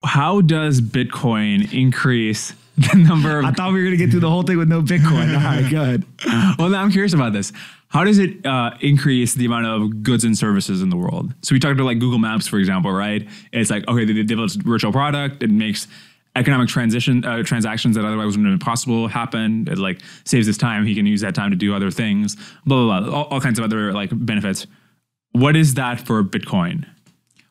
how does Bitcoin increase the number of... I thought we were going to get through the whole thing with no Bitcoin. All right, good. Well, now I'm curious about this. How does it increase the amount of goods and services in the world? So we talked about like Google Maps, for example, right? It's like, okay, they develop a virtual product. It makes economic transactions that otherwise wouldn't have been possible happen. It like saves his time. He can use that time to do other things, blah, blah, blah. All kinds of other like benefits. What is that for Bitcoin?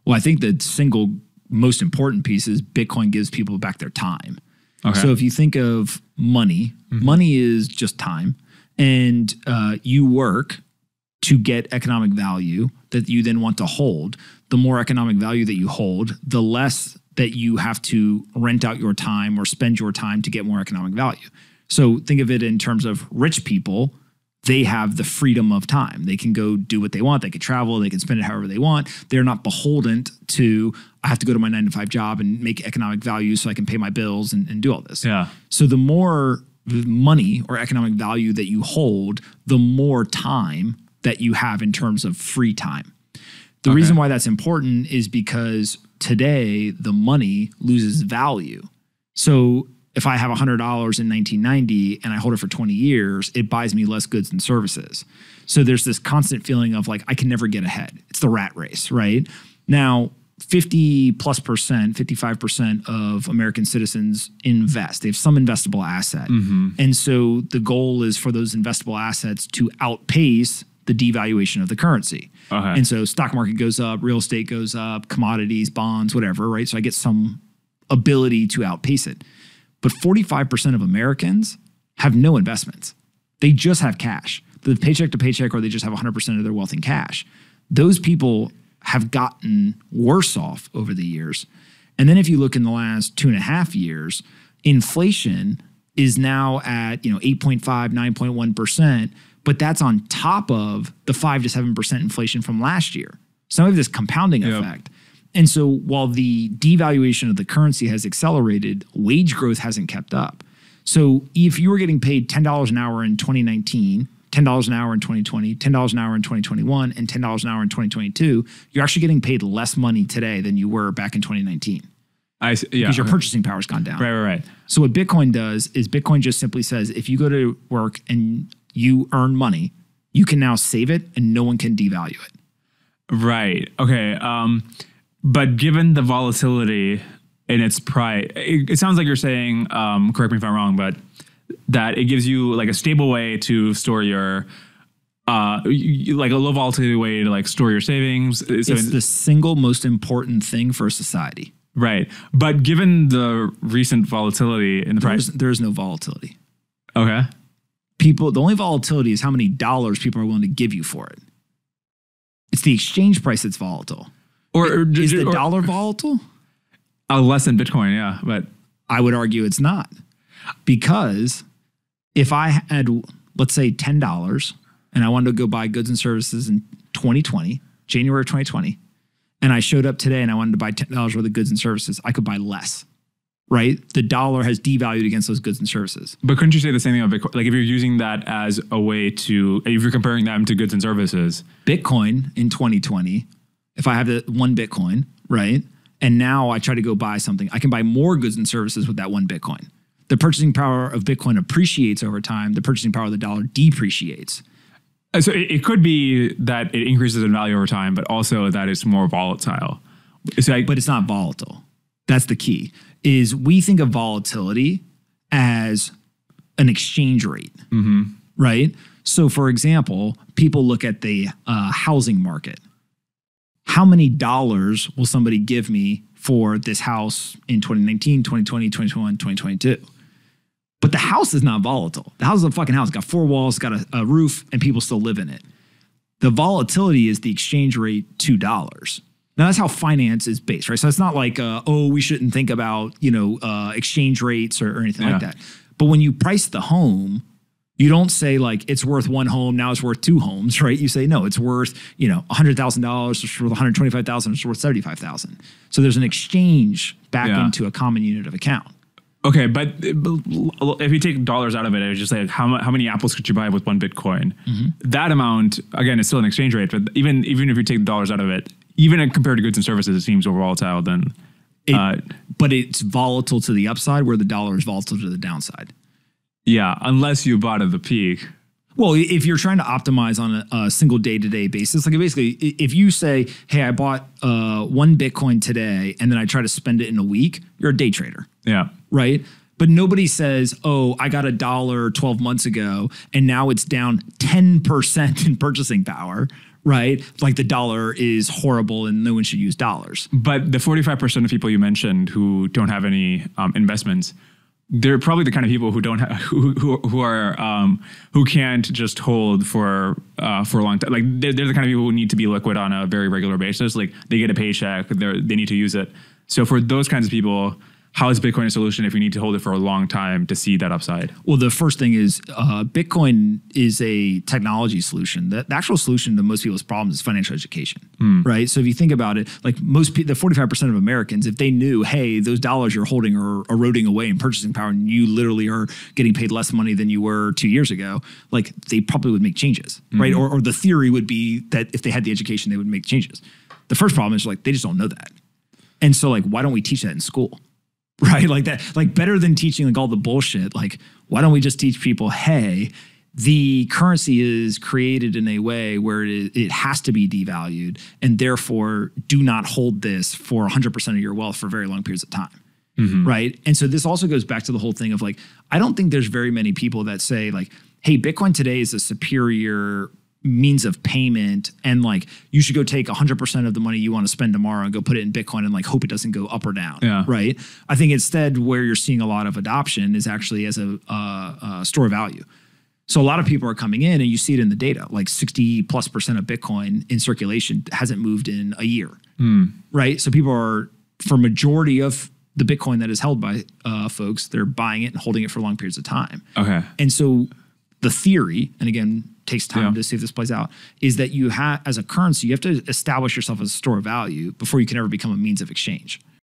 Well, I think the single most important piece is Bitcoin gives people back their time. Okay. So if you think of money, money is just time. And you work to get economic value that you then want to hold. The more economic value that you hold, the less that you have to rent out your time or spend your time to get more economic value. So think of it in terms of rich people. They have the freedom of time. They can go do what they want. They can travel. They can spend it however they want. They're not beholden to, I have to go to my 9-to-5 job and make economic value so I can pay my bills and do all this. Yeah. So the more money or economic value that you hold, the more time that you have in terms of free time. The reason why that's important is because today the money loses value. So if I have $100 in 1990 and I hold it for 20 years, it buys me less goods and services. So there's this constant feeling of like, I can never get ahead. It's the rat race, right? Now, 50+%, 55% of American citizens invest. They have some investable asset. And so the goal is for those investable assets to outpace the devaluation of the currency. And so stock market goes up, real estate goes up, commodities, bonds, whatever, right? So I get some ability to outpace it. But 45% of Americans have no investments. They just have cash. The paycheck to paycheck, or they just have 100% of their wealth in cash. Those people have gotten worse off over the years. And then if you look in the last 2.5 years, inflation is now at 8.5, 9.1%, but that's on top of the 5 to 7% inflation from last year. So we have this compounding effect. And so while the devaluation of the currency has accelerated, wage growth hasn't kept up. So if you were getting paid $10 an hour in 2019, $10 an hour in 2020, $10 an hour in 2021, and $10 an hour in 2022, you're actually getting paid less money today than you were back in 2019. Because your purchasing power's gone down. Right. So what Bitcoin does is Bitcoin just simply says, if you go to work and you earn money, you can now save it and no one can devalue it. Right. Okay. But given the volatility in its price, it sounds like you're saying, correct me if I'm wrong, but that it gives you like a stable way to store your, like a low volatility way to like store your savings. So it's the single most important thing for a society. Right. But given the recent volatility in the price, there's no volatility. Okay. The only volatility is how many dollars people are willing to give you for it. It's the exchange price that's volatile. Is the dollar volatile? Less than Bitcoin, yeah. But I would argue it's not. Because if I had, let's say, $10 and I wanted to go buy goods and services in 2020, January of 2020, and I showed up today and I wanted to buy $10 worth of goods and services, I could buy less, right? The dollar has devalued against those goods and services. But couldn't you say the same thing about Bitcoin? Like if you're using that as a way to, if you're comparing them to goods and services. Bitcoin in 2020, if I have the one Bitcoin, right? And now I try to go buy something, I can buy more goods and services with that one Bitcoin. The purchasing power of Bitcoin appreciates over time. The purchasing power of the dollar depreciates. So it could be that it increases in value over time, but also that it's more volatile. But it's not volatile. That's the key, is we think of volatility as an exchange rate, right? So for example, people look at the housing market. How many dollars will somebody give me for this house in 2019, 2020, 2021, 2022? But the house is not volatile. The house is a fucking house. It's got 4 walls, it's got a roof, and people still live in it. The volatility is the exchange rate to dollars. Now, that's how finance is based, right? So it's not like, we shouldn't think about, exchange rates or anything like that. But when you price the home, you don't say like it's worth 1 home, now it's worth 2 homes, right? You say, no, it's worth, $100,000, it's worth $125,000, it's worth $75,000. So there's an exchange back into a common unit of account. Okay, but if you take dollars out of it, I would just say like how many apples could you buy with 1 Bitcoin? That amount, again, is still an exchange rate, but even if you take the dollars out of it, even compared to goods and services, it seems more volatile than... But it's volatile to the upside where the dollar is volatile to the downside. Yeah, unless you bought at the peak. Well, if you're trying to optimize on a single day-to-day basis, like basically, if you say, hey, I bought 1 Bitcoin today and then I try to spend it in a week, you're a day trader. Yeah. Right? But nobody says, oh, I got $1 12 months ago and now it's down 10% in purchasing power, right? Like the dollar is horrible and no one should use dollars. But the 45% of people you mentioned who don't have any investments, they're probably the kind of people who don't have, who can't just hold for a long time. Like they're the kind of people who need to be liquid on a very regular basis. Like they get a paycheck, they need to use it. So for those kinds of people, how is Bitcoin a solution if you need to hold it for a long time to see that upside? Well, the first thing is Bitcoin is a technology solution. The actual solution to most people's problems is financial education, right? So if you think about it, like the 45% of Americans, if they knew, hey, those dollars you're holding are eroding away in purchasing power and you literally are getting paid less money than you were 2 years ago, like they probably would make changes, right? Or the theory would be that if they had the education, they would make changes. The first problem is like, they just don't know that. And so like, why don't we teach that in school? Right? Like that, like better than teaching like all the bullshit. Like, why don't we just teach people, hey, the currency is created in a way where it has to be devalued and therefore do not hold this for 100% of your wealth for very long periods of time. Right? And so this also goes back to the whole thing of like, I don't think there's very many people that say like, hey, Bitcoin today is a superior means of payment and like you should go take 100% of the money you want to spend tomorrow and go put it in Bitcoin and like hope it doesn't go up or down. Yeah. Right. I think instead where you're seeing a lot of adoption is actually as a store of value. So a lot of people are coming in and you see it in the data, like 60+% of Bitcoin in circulation hasn't moved in a year. Right. So people are, for majority of the Bitcoin that is held by folks, they're buying it and holding it for long periods of time. Okay. And so the theory, and again, takes time to see if this plays out, is that you have, as a currency, you have to establish yourself as a store of value before you can ever become a means of exchange.